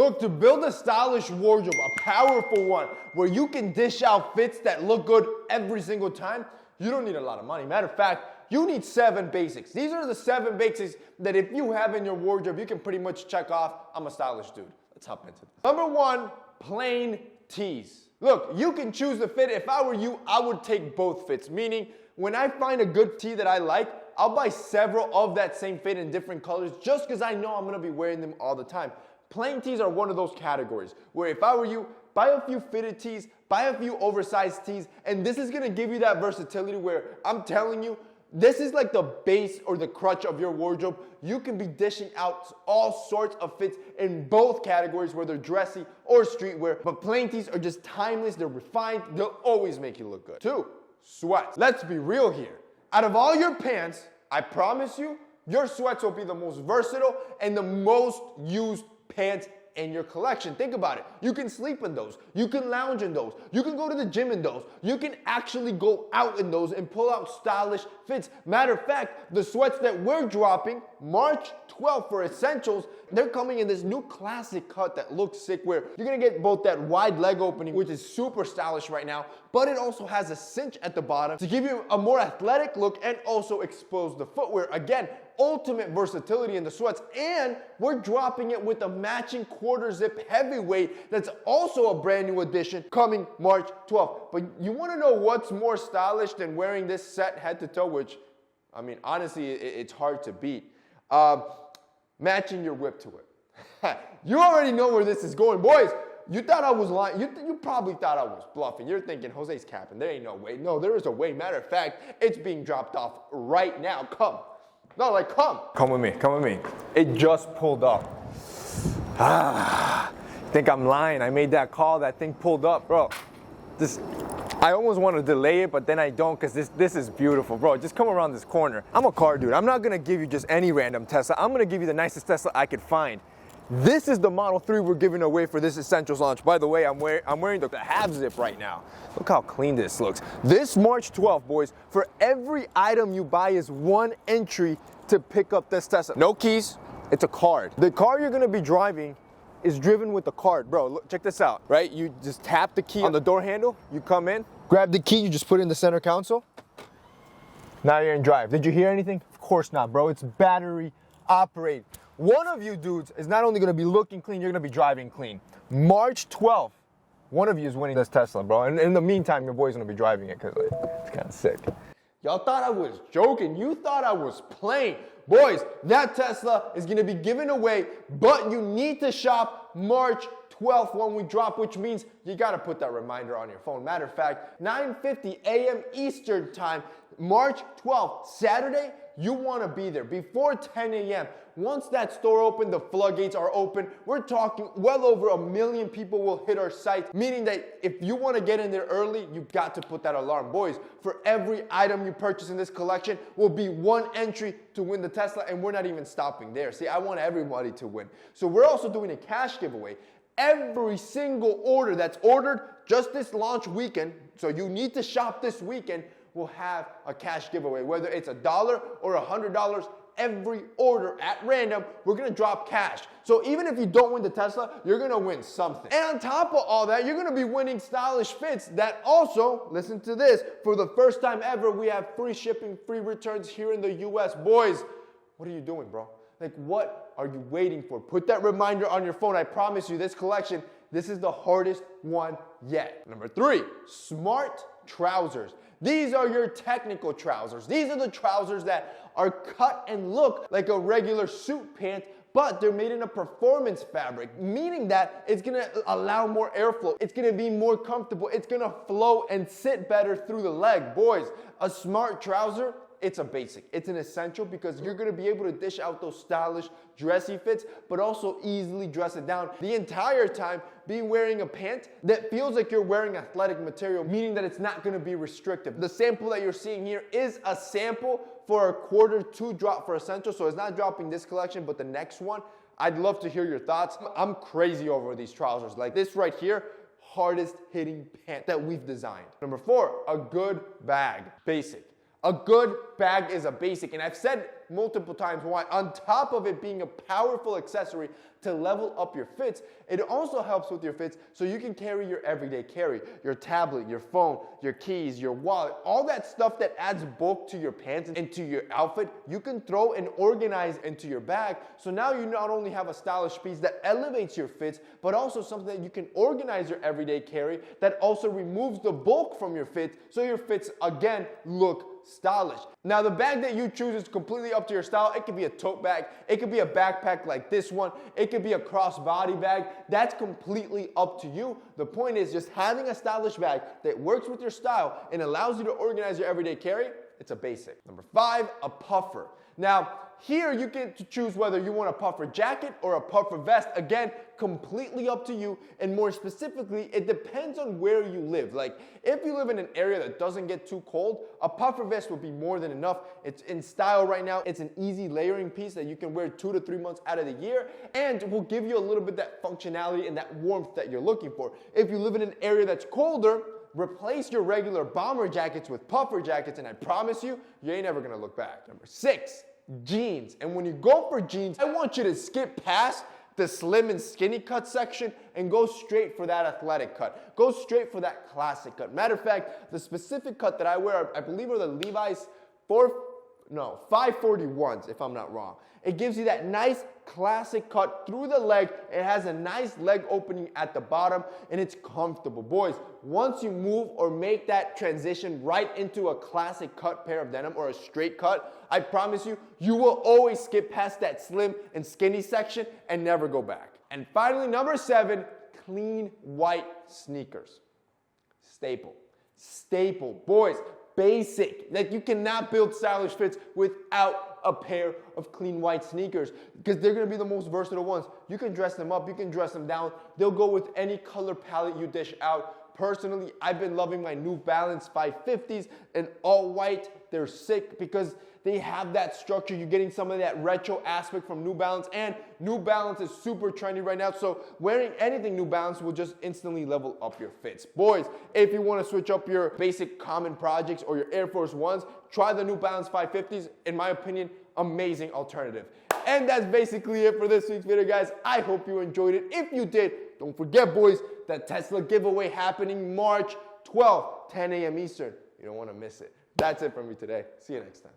Look, to build a stylish wardrobe, a powerful one, where you can dish out fits that look good every single time, you don't need a lot of money. Matter of fact, you need 7 basics. These are the 7 basics that if you have in your wardrobe, you can pretty much check off, I'm a stylish dude. Let's hop into it. Number 1, plain tees. Look, you can choose the fit. If I were you, I would take both fits, meaning when I find a good tee that I like, I'll buy several of that same fit in different colors just because I know I'm going to be wearing them all the time. Plain tees are one of those categories where if I were you, buy a few fitted tees, buy a few oversized tees, and this is going to give you that versatility where I'm telling you, this is like the base or the crutch of your wardrobe. You can be dishing out all sorts of fits in both categories, whether dressy or streetwear, but plain tees are just timeless, they're refined, they'll always make you look good. 2, sweats. Let's be real here. Out of all your pants, I promise you, your sweats will be the most versatile and the most used pants in your collection. Think about it. You can sleep in those. You can lounge in those. You can go to the gym in those. You can actually go out in those and pull out stylish fits. Matter of fact, the sweats that we're dropping March 12th for Essentials, they're coming in this new classic cut that looks sick where you're gonna get both that wide leg opening, which is super stylish right now, but it also has a cinch at the bottom to give you a more athletic look and also expose the footwear. Again, ultimate versatility in the sweats, and we're dropping it with a matching quarter zip heavyweight that's also a brand new addition coming March 12th. But you want to know what's more stylish than wearing this set head to toe, which, I mean, honestly, it's hard to beat. Matching your whip to it. You already know where this is going. Boys, you thought I was lying. You probably thought I was bluffing. You're thinking, Jose's capping. There ain't no way. No, there is a way. Matter of fact, it's being dropped off right now. Come. No, like, come. Come with me. Come with me. It just pulled up. Think I'm lying. I made that call. That thing pulled up, bro. I almost want to delay it, but then I don't because this is beautiful, bro. Just come around this corner. I'm a car dude. I'm not going to give you just any random Tesla. I'm going to give you the nicest Tesla I could find. This is the Model 3 we're giving away for this Essentials launch. By the way, I'm wearing the half zip right now. Look how clean this looks. This March 12th, boys, for every item you buy is 1 entry to pick up this Tesla. No keys, it's a card. The car you're gonna be driving is driven with the card. Bro, look, check this out, right? You just tap the key on the door handle, you come in, grab the key, you just put it in the center console. Now you're in drive. Did you hear anything? Of course not, bro. It's battery operated. One of you dudes is not only gonna be looking clean, you're gonna be driving clean. March 12th, one of you is winning this Tesla, bro. And in the meantime, your boy's gonna be driving it because it's kind of sick. Y'all thought I was joking. You thought I was playing. Boys, that Tesla is gonna be given away, but you need to shop March 12th when we drop, which means you gotta put that reminder on your phone. Matter of fact, 9:50 a.m. Eastern time, March 12th, Saturday, you wanna be there before 10 a.m. Once that store opened, the floodgates are open. We're talking well over 1 million people will hit our site, meaning that if you want to get in there early, you got to put that alarm. Boys, for every item you purchase in this collection will be 1 entry to win the Tesla, and we're not even stopping there. See, I want everybody to win. So we're also doing a cash giveaway. Every single order that's ordered just this launch weekend, so you need to shop this weekend, will have a cash giveaway, whether it's $1 or $100. Every order at random, we're gonna drop cash. So even if you don't win the Tesla, you're gonna win something. And on top of all that, you're gonna be winning stylish fits that also, listen to this, for the first time ever, we have free shipping, free returns here in the US. Boys, what are you doing, bro? Like, what are you waiting for? Put that reminder on your phone. I promise you, this collection, this is the hardest one yet. Number 3, smart trousers. These are your technical trousers. These are the trousers that are cut and look like a regular suit pant, but they're made in a performance fabric, meaning that it's gonna allow more airflow. It's gonna be more comfortable. It's gonna flow and sit better through the leg. Boys, a smart trouser, it's a basic. It's an essential because you're gonna be able to dish out those stylish, dressy fits, but also easily dress it down the entire time, being wearing a pant that feels like you're wearing athletic material, meaning that it's not gonna be restrictive. The sample that you're seeing here is a sample for a Q2 drop for Essential, so it's not dropping this collection, but the next one. I'd love to hear your thoughts. I'm crazy over these trousers. Like this right here, hardest hitting pant that we've designed. Number 4, a good bag. Basic. A good bag is a basic, and I've said multiple times why. On top of it being a powerful accessory to level up your fits, it also helps with your fits so you can carry your everyday carry, your tablet, your phone, your keys, your wallet, all that stuff that adds bulk to your pants and to your outfit, you can throw and organize into your bag. So now you not only have a stylish piece that elevates your fits, but also something that you can organize your everyday carry that also removes the bulk from your fits so your fits again look stylish. Now the bag that you choose is completely up to your style. It could be a tote bag, it could be a backpack like this one, it could be a crossbody bag. That's completely up to you. The point is just having a stylish bag that works with your style and allows you to organize your everyday carry. It's a basic. Number 5, a puffer. Now, here you get to choose whether you want a puffer jacket or a puffer vest. Again, completely up to you. And more specifically, it depends on where you live. Like, if you live in an area that doesn't get too cold, a puffer vest will be more than enough. It's in style right now. It's an easy layering piece that you can wear 2 to 3 months out of the year, and will give you a little bit that functionality and that warmth that you're looking for. If you live in an area that's colder, replace your regular bomber jackets with puffer jackets, and I promise you, you ain't ever gonna look back. Number 6, jeans. And when you go for jeans, I want you to skip past the slim and skinny cut section and go straight for that athletic cut. Go straight for that classic cut. Matter of fact, the specific cut that I wear, I believe are the Levi's 541s, if I'm not wrong. It gives you that nice classic cut through the leg. It has a nice leg opening at the bottom, and it's comfortable. Boys, once you move or make that transition right into a classic cut pair of denim or a straight cut, I promise you, you will always skip past that slim and skinny section and never go back. And finally, number 7, clean white sneakers. Staple. Staple. Boys, basic. Like, you cannot build stylish fits without a pair of clean white sneakers because they're going to be the most versatile ones. You can dress them up, you can dress them down. They'll go with any color palette you dish out. Personally, I've been loving my New Balance 550s in all white. They're sick because they have that structure. You're getting some of that retro aspect from New Balance, and New Balance is super trendy right now, so wearing anything New Balance will just instantly level up your fits. Boys, if you want to switch up your basic common projects or your Air Force Ones, try the New Balance 550s. In my opinion, amazing alternative. And that's basically it for this week's video, guys. I hope you enjoyed it. If you did, don't forget, boys, the Tesla giveaway happening March 12th, 10 a.m. Eastern. You don't want to miss it. That's it from me today. See you next time.